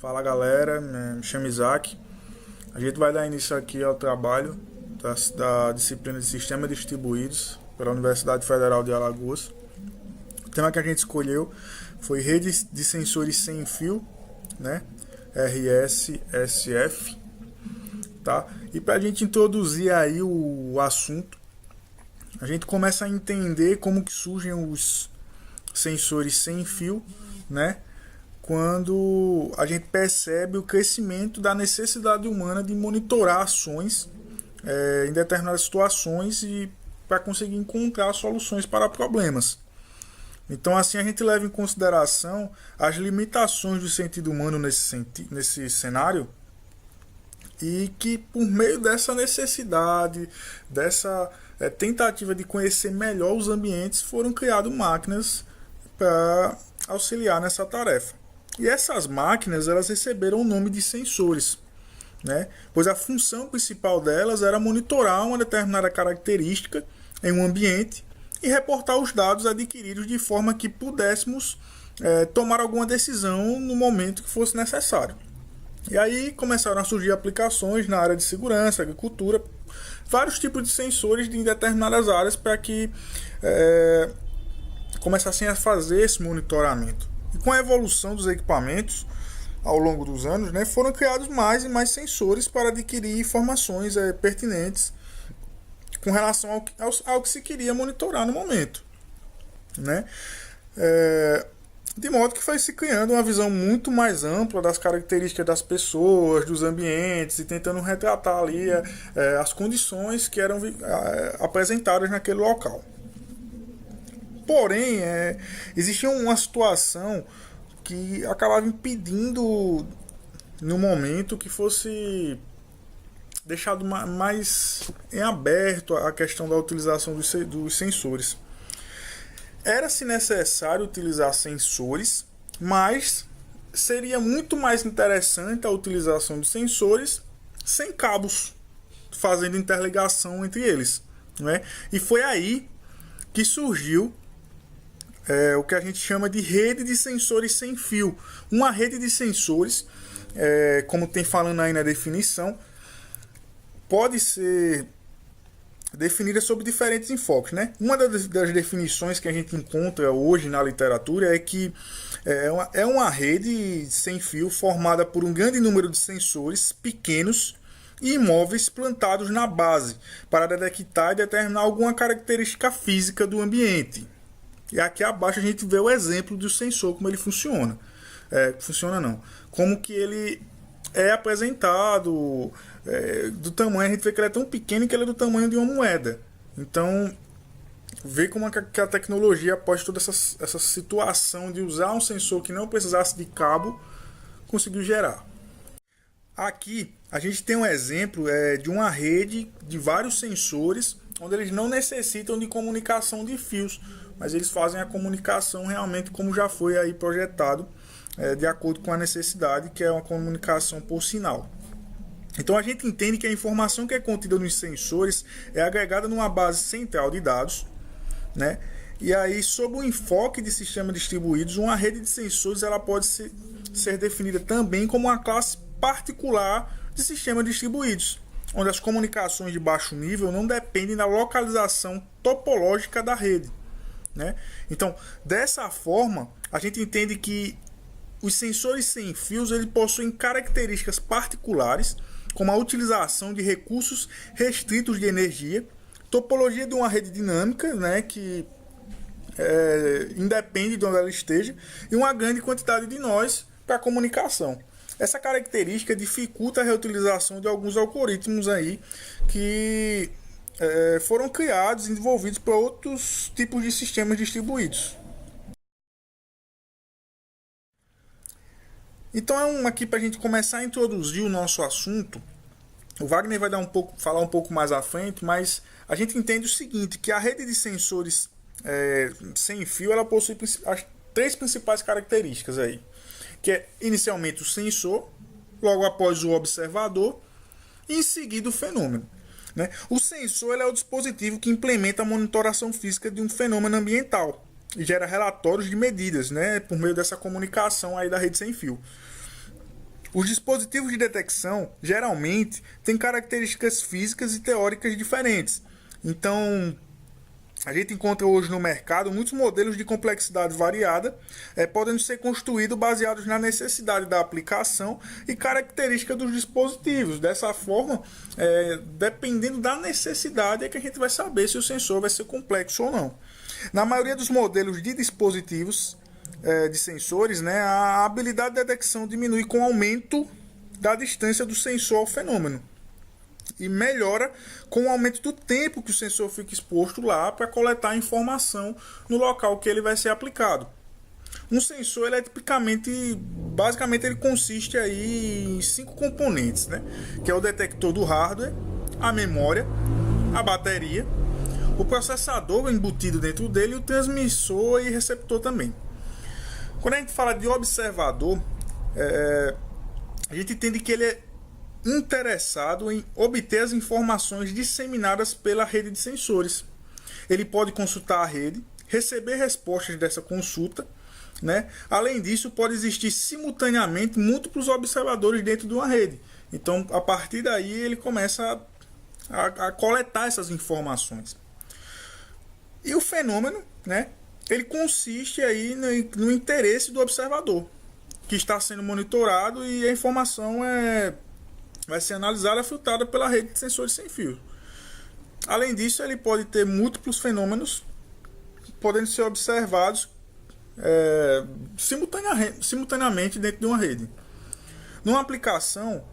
Fala galera, me chamo Isaac. A gente vai dar início aqui ao trabalho da disciplina de Sistemas Distribuídos pela Universidade Federal de Alagoas. O tema que a gente escolheu foi Redes de Sensores Sem Fio, né? RSSF, tá? E para a gente introduzir aí o assunto, a gente começa a entender como que surgem os sensores sem fio, né? Quando a gente percebe o crescimento da necessidade humana de monitorar ações em determinadas situações e para conseguir encontrar soluções para problemas. Então, assim, a gente leva em consideração as limitações do sentido humano nesse cenário e que, por meio dessa necessidade, dessa tentativa de conhecer melhor os ambientes, foram criadas máquinas para auxiliar nessa tarefa. E essas máquinas, elas receberam o nome de sensores, né? Pois a função principal delas era monitorar uma determinada característica em um ambiente e reportar os dados adquiridos de forma que pudéssemos tomar alguma decisão no momento que fosse necessário. E aí começaram a surgir aplicações na área de segurança, agricultura, vários tipos de sensores em determinadas áreas para que começassem a fazer esse monitoramento. E com a evolução dos equipamentos ao longo dos anos, né, foram criados mais e mais sensores para adquirir informações pertinentes com relação ao que se queria monitorar no momento, né? De modo que foi se criando uma visão muito mais ampla das características das pessoas, dos ambientes, e tentando retratar ali as condições que eram apresentadas naquele local. Porém, existia uma situação que acabava impedindo, no momento, que fosse deixado mais em aberto a questão da utilização dos sensores. Era-se necessário utilizar sensores, mas seria muito mais interessante a utilização de sensores sem cabos, fazendo interligação entre eles, né? E foi aí que surgiu o que a gente chama de rede de sensores sem fio. Uma rede de sensores, como tem falando aí na definição, pode ser definida sob diferentes enfoques, né? Uma das definições que a gente encontra hoje na literatura é que é uma rede sem fio formada por um grande número de sensores pequenos e imóveis plantados na base para detectar e determinar alguma característica física do ambiente. E aqui abaixo a gente vê o exemplo do sensor, como ele funciona. Como que ele é apresentado, do tamanho, a gente vê que ele é tão pequeno que ele é do tamanho de uma moeda. Então, vê como que a tecnologia, após toda essa situação de usar um sensor que não precisasse de cabo, conseguiu gerar. Aqui, a gente tem um exemplo de uma rede de vários sensores, onde eles não necessitam de comunicação de fios, mas eles fazem a comunicação realmente como já foi aí projetado, de acordo com a necessidade, que é uma comunicação por sinal. Então a gente entende que a informação que é contida nos sensores é agregada numa base central de dados, né? E aí, sob o enfoque de sistemas distribuídos, uma rede de sensores ela pode ser definida também como uma classe particular de sistemas distribuídos, onde as comunicações de baixo nível não dependem da localização topológica da rede, né? Então, dessa forma, a gente entende que os sensores sem fios eles possuem características particulares, como a utilização de recursos restritos de energia, topologia de uma rede dinâmica, né, que independe de onde ela esteja, e uma grande quantidade de nós para a comunicação. Essa característica dificulta a reutilização de alguns algoritmos aí que foram criados e desenvolvidos para outros tipos de sistemas distribuídos. Então aqui para a gente começar a introduzir o nosso assunto. O Wagner vai falar um pouco mais à frente, mas a gente entende o seguinte, que a rede de sensores sem fio ela possui as três principais características aí, que é inicialmente o sensor, logo após o observador e em seguida o fenômeno, né? O sensor é o dispositivo que implementa a monitoração física de um fenômeno ambiental e gera relatórios de medidas, né, por meio dessa comunicação aí da rede sem fio. Os dispositivos de detecção geralmente têm características físicas e teóricas diferentes. Então, a gente encontra hoje no mercado muitos modelos de complexidade variada, podendo ser construídos baseados na necessidade da aplicação e característica dos dispositivos. Dessa forma, dependendo da necessidade, é que a gente vai saber se o sensor vai ser complexo ou não. Na maioria dos modelos de dispositivos de sensores, né, a habilidade de detecção diminui com o aumento da distância do sensor ao fenômeno. E melhora com o aumento do tempo que o sensor fica exposto lá para coletar a informação no local que ele vai ser aplicado. Um sensor ele é basicamente ele consiste aí em 5 componentes, né? Que é o detector do hardware, a memória, a bateria, o processador embutido dentro dele, o transmissor e receptor também. Quando a gente fala de observador, a gente entende que ele é interessado em obter as informações disseminadas pela rede de sensores. Ele pode consultar a rede, receber respostas dessa consulta, né? Além disso, pode existir simultaneamente múltiplos observadores dentro de uma rede. Então, a partir daí, ele começa a coletar essas informações. E o fenômeno, né? Ele consiste aí no interesse do observador, que está sendo monitorado, e a informação vai ser analisada e filtrada pela rede de sensores sem fio. Além disso, ele pode ter múltiplos fenômenos podendo ser observados simultaneamente dentro de uma rede. Numa aplicação,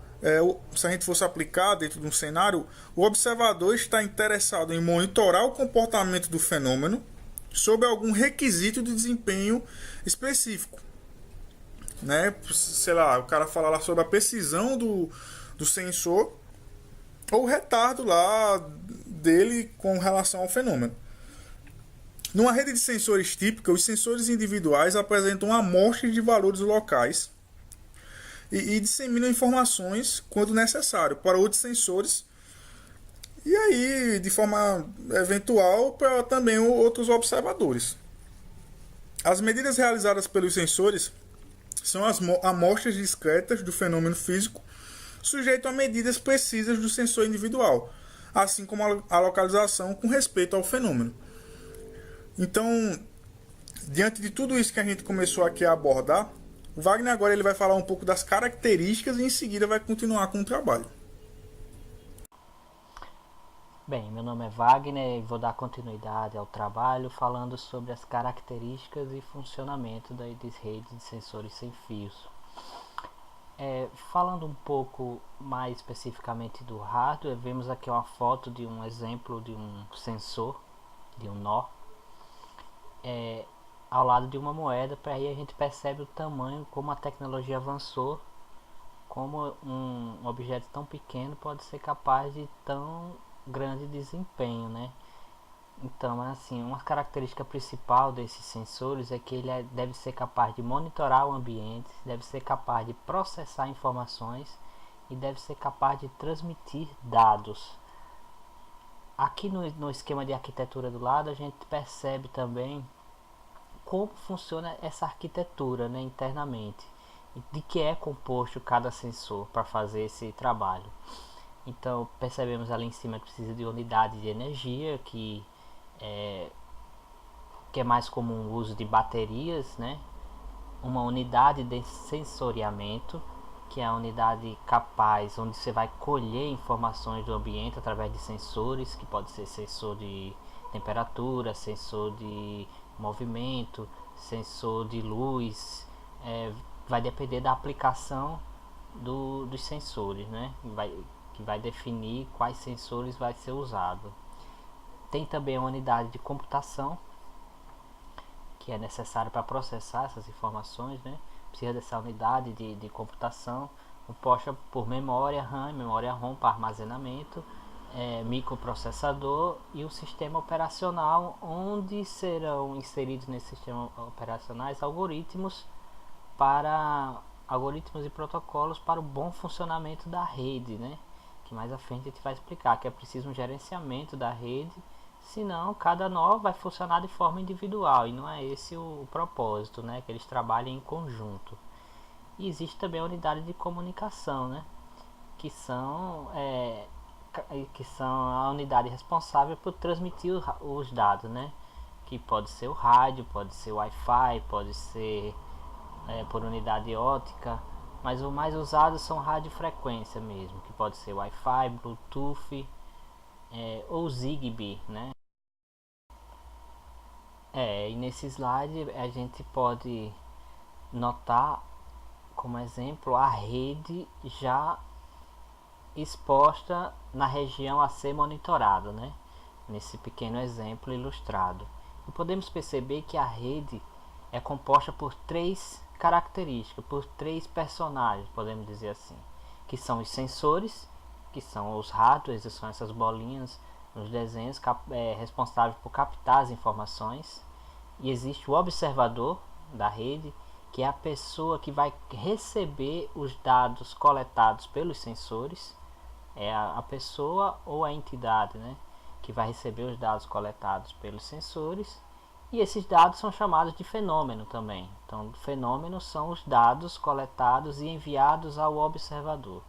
se a gente fosse aplicar dentro de um cenário, o observador está interessado em monitorar o comportamento do fenômeno sob algum requisito de desempenho específico. Né? Sei lá, o cara fala lá sobre a precisão do sensor ou o retardo lá dele com relação ao fenômeno. Numa rede de sensores típica, os sensores individuais apresentam amostras de valores locais e disseminam informações quando necessário para outros sensores e aí de forma eventual para também outros observadores. As medidas realizadas pelos sensores são as amostras discretas do fenômeno físico, sujeito a medidas precisas do sensor individual, assim como a localização com respeito ao fenômeno. Então, diante de tudo isso que a gente começou aqui a abordar, o Wagner agora ele vai falar um pouco das características e em seguida vai continuar com o trabalho. Bem, meu nome é Wagner e vou dar continuidade ao trabalho falando sobre as características e funcionamento das redes de sensores sem fios. Falando um pouco mais especificamente do hardware, vemos aqui uma foto de um exemplo de um sensor, de um nó, ao lado de uma moeda. Para aí a gente percebe o tamanho, como a tecnologia avançou, como um objeto tão pequeno pode ser capaz de tão grande desempenho, né? Então, assim, uma característica principal desses sensores é que ele deve ser capaz de monitorar o ambiente, deve ser capaz de processar informações e deve ser capaz de transmitir dados. Aqui no esquema de arquitetura do lado, a gente percebe também como funciona essa arquitetura, né, internamente, e de que é composto cada sensor para fazer esse trabalho. Então, percebemos ali em cima que precisa de unidade de energia, que é mais comum o uso de baterias, né? Uma unidade de sensoriamento, que é a unidade capaz, onde você vai colher informações do ambiente através de sensores, que pode ser sensor de temperatura, sensor de movimento, sensor de luz, vai depender da aplicação dos sensores, né? Que vai definir quais sensores vai ser usado. Tem também a unidade de computação, que é necessária para processar essas informações, né? Precisa dessa unidade de computação, composta por memória RAM, memória ROM para armazenamento, microprocessador e o sistema operacional, onde serão inseridos nesse sistema operacionais algoritmos e protocolos para o bom funcionamento da rede, né? Que mais à frente a gente vai explicar que é preciso um gerenciamento da rede, senão cada nó vai funcionar de forma individual e não é esse o propósito, né? Que eles trabalhem em conjunto. E existe também a unidade de comunicação, né? que são, é, que são a unidade responsável por transmitir os dados, né? Que pode ser o rádio, pode ser o Wi-Fi, pode ser por unidade ótica, mas o mais usado são radiofrequência mesmo, que pode ser Wi-Fi, Bluetooth ou Zigbee, né? E nesse slide a gente pode notar como exemplo a rede já exposta na região a ser monitorada, né? Nesse pequeno exemplo ilustrado. E podemos perceber que a rede é composta por três características, por três personagens, podemos dizer assim, que são os sensores, que são os hardwares, que são essas bolinhas nos desenhos responsáveis por captar as informações, e existe o observador da rede, que é a pessoa que vai receber os dados coletados pelos sensores, é a pessoa ou a entidade, né, que vai receber os dados coletados pelos sensores, e esses dados são chamados de fenômeno também. Então, fenômenos são os dados coletados e enviados ao observador.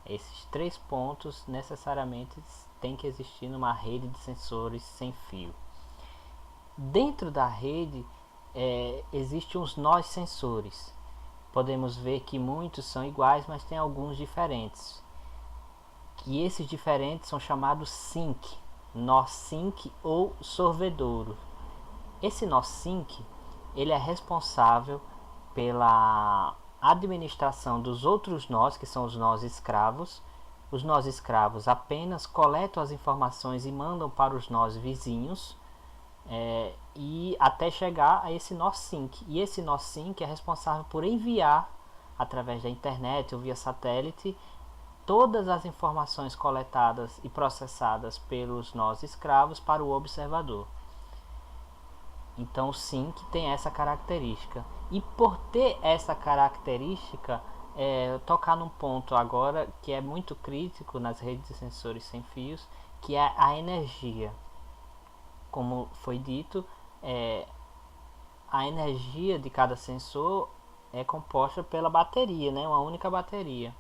Esses três pontos necessariamente têm que existir numa rede de sensores sem fio. Dentro da rede existem os nós sensores. Podemos ver que muitos são iguais, mas tem alguns diferentes. E esses diferentes são chamados SYNC, nó SYNC ou sorvedouro. Esse nó SYNC, ele é responsável pela administração dos outros nós, que são os nós escravos. Os nós escravos apenas coletam as informações e mandam para os nós vizinhos, e até chegar a esse nó SYNC. E esse nó SYNC é responsável por enviar, através da internet ou via satélite, todas as informações coletadas e processadas pelos nós escravos para o observador. Então o SYNC tem essa característica. E por ter essa característica, tocar num ponto agora que é muito crítico nas redes de sensores sem fios, que é a energia. Como foi dito, a energia de cada sensor é composta pela bateria, né? Uma única bateria.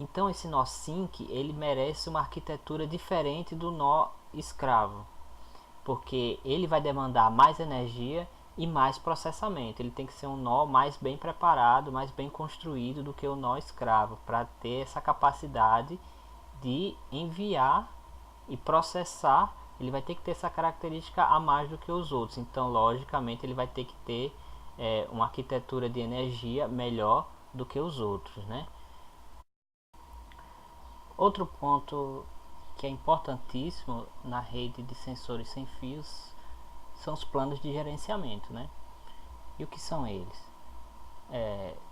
Então esse nó SYNC, ele merece uma arquitetura diferente do nó escravo, porque ele vai demandar mais energia e mais processamento. Ele tem que ser um nó mais bem preparado, mais bem construído do que o nó escravo, para ter essa capacidade de enviar e processar. Ele vai ter que ter essa característica a mais do que os outros. Então, logicamente, ele vai ter que ter uma arquitetura de energia melhor do que os outros, né? Outro ponto que é importantíssimo na rede de sensores sem fios são os planos de gerenciamento, né? E o que são eles?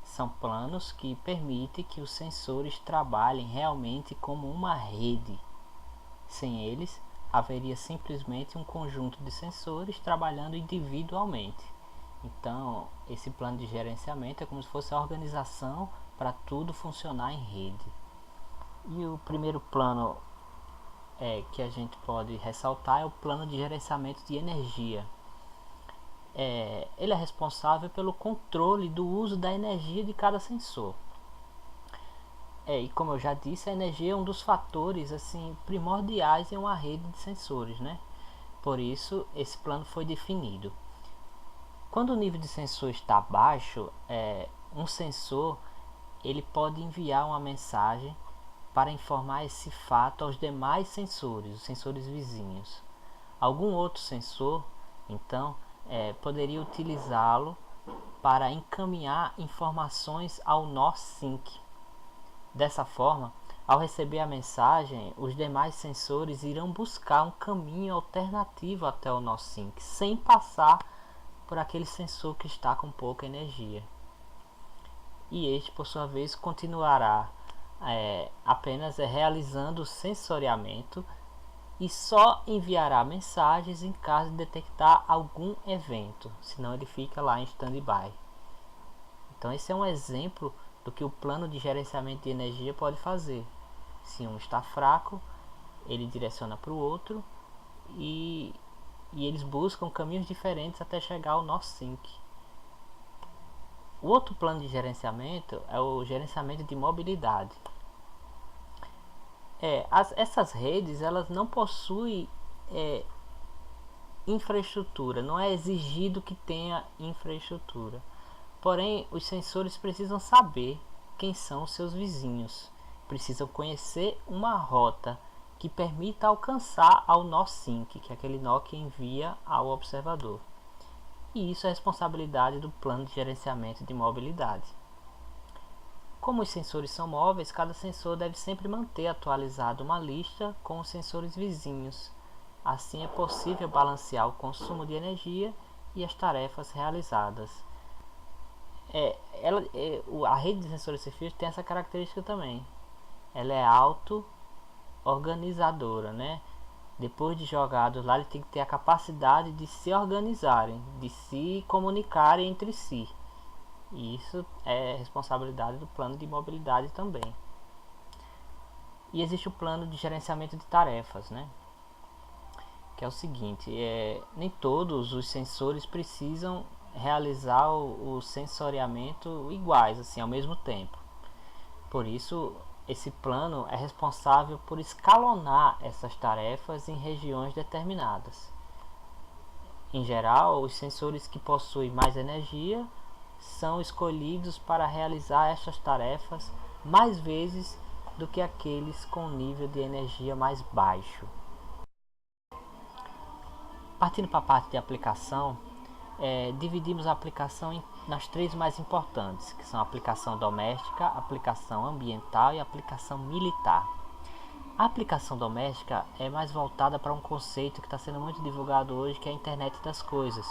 São planos que permitem que os sensores trabalhem realmente como uma rede. Sem eles, haveria simplesmente um conjunto de sensores trabalhando individualmente. Então, esse plano de gerenciamento é como se fosse a organização para tudo funcionar em rede. E o primeiro plano que a gente pode ressaltar é o plano de gerenciamento de energia. Ele é responsável pelo controle do uso da energia de cada sensor. E como eu já disse, a energia é um dos fatores assim primordiais em uma rede de sensores, né? Por isso, esse plano foi definido. Quando o nível de sensor está baixo, um sensor ele pode enviar uma mensagem para informar esse fato aos demais sensores, os sensores vizinhos. Algum outro sensor, então, poderia utilizá-lo para encaminhar informações ao nó SYNC. Dessa forma, ao receber a mensagem, os demais sensores irão buscar um caminho alternativo até o nó SYNC, sem passar por aquele sensor que está com pouca energia. E este, por sua vez, continuará apenas realizando o sensoriamento e só enviará mensagens em caso de detectar algum evento, senão ele fica lá em stand-by. Então esse é um exemplo do que o plano de gerenciamento de energia pode fazer. Se um está fraco, ele direciona para o outro e eles buscam caminhos diferentes até chegar ao nó SYNC. O outro plano de gerenciamento é o gerenciamento de mobilidade. Essas redes elas não possuem infraestrutura, não é exigido que tenha infraestrutura. Porém, os sensores precisam saber quem são os seus vizinhos, precisam conhecer uma rota que permita alcançar ao nó sync, que é aquele nó que envia ao observador. E isso é responsabilidade do plano de gerenciamento de mobilidade. Como os sensores são móveis, cada sensor deve sempre manter atualizada uma lista com os sensores vizinhos. Assim é possível balancear o consumo de energia e as tarefas realizadas. A rede de sensores sem fio tem essa característica também. Ela é auto-organizadora, né? Depois de jogados lá, ele tem que ter a capacidade de se organizarem, de se comunicarem entre si. E isso é responsabilidade do plano de mobilidade também. E existe o plano de gerenciamento de tarefas, né? Que é o seguinte, nem todos os sensores precisam realizar o sensoriamento iguais, assim, ao mesmo tempo. Por isso, esse plano é responsável por escalonar essas tarefas em regiões determinadas. Em geral, os sensores que possuem mais energia são escolhidos para realizar estas tarefas mais vezes do que aqueles com nível de energia mais baixo. Partindo para a parte de aplicação, dividimos a aplicação nas três mais importantes, que são a aplicação doméstica, a aplicação ambiental e a aplicação militar. A aplicação doméstica é mais voltada para um conceito que está sendo muito divulgado hoje, que é a internet das coisas.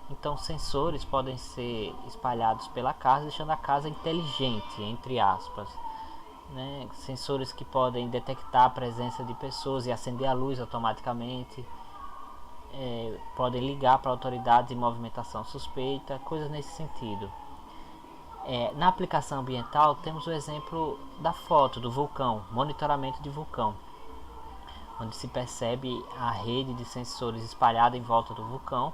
Então, sensores podem ser espalhados pela casa, deixando a casa inteligente, entre aspas. Né? Sensores que podem detectar a presença de pessoas e acender a luz automaticamente. Podem ligar para autoridades em movimentação suspeita, coisas nesse sentido. Na aplicação ambiental, temos o exemplo da foto do vulcão, monitoramento de vulcão, onde se percebe a rede de sensores espalhada em volta do vulcão,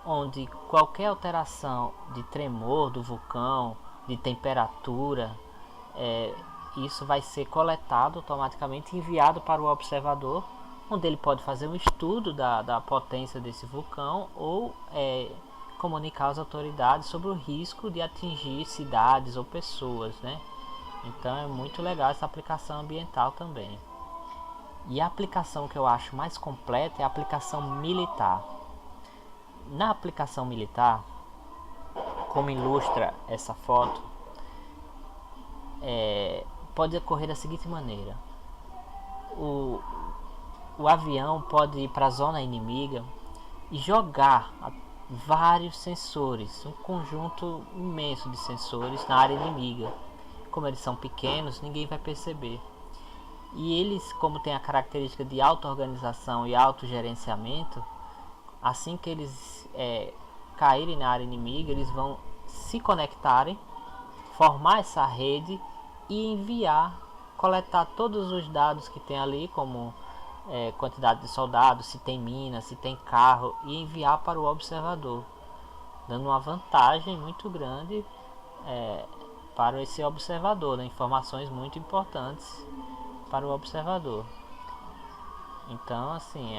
onde qualquer alteração de tremor do vulcão, de temperatura, isso vai ser coletado automaticamente e enviado para o observador, onde ele pode fazer um estudo da potência desse vulcão ou comunicar às autoridades sobre o risco de atingir cidades ou pessoas, né? Então é muito legal essa aplicação ambiental também. E a aplicação que eu acho mais completa é a aplicação militar. Na aplicação militar, como ilustra essa foto, pode ocorrer da seguinte maneira: o avião pode ir para a zona inimiga e jogar vários sensores, um conjunto imenso de sensores na área inimiga. Como eles são pequenos, ninguém vai perceber. E eles, como tem a característica de auto-organização e autogerenciamento, assim que eles caírem na área inimiga, eles vão se conectarem, formar essa rede e enviar, coletar todos os dados que tem ali, como quantidade de soldados, se tem mina, se tem carro, e enviar para o observador, dando uma vantagem muito grande para esse observador, né? Informações muito importantes para o observador. Então, assim,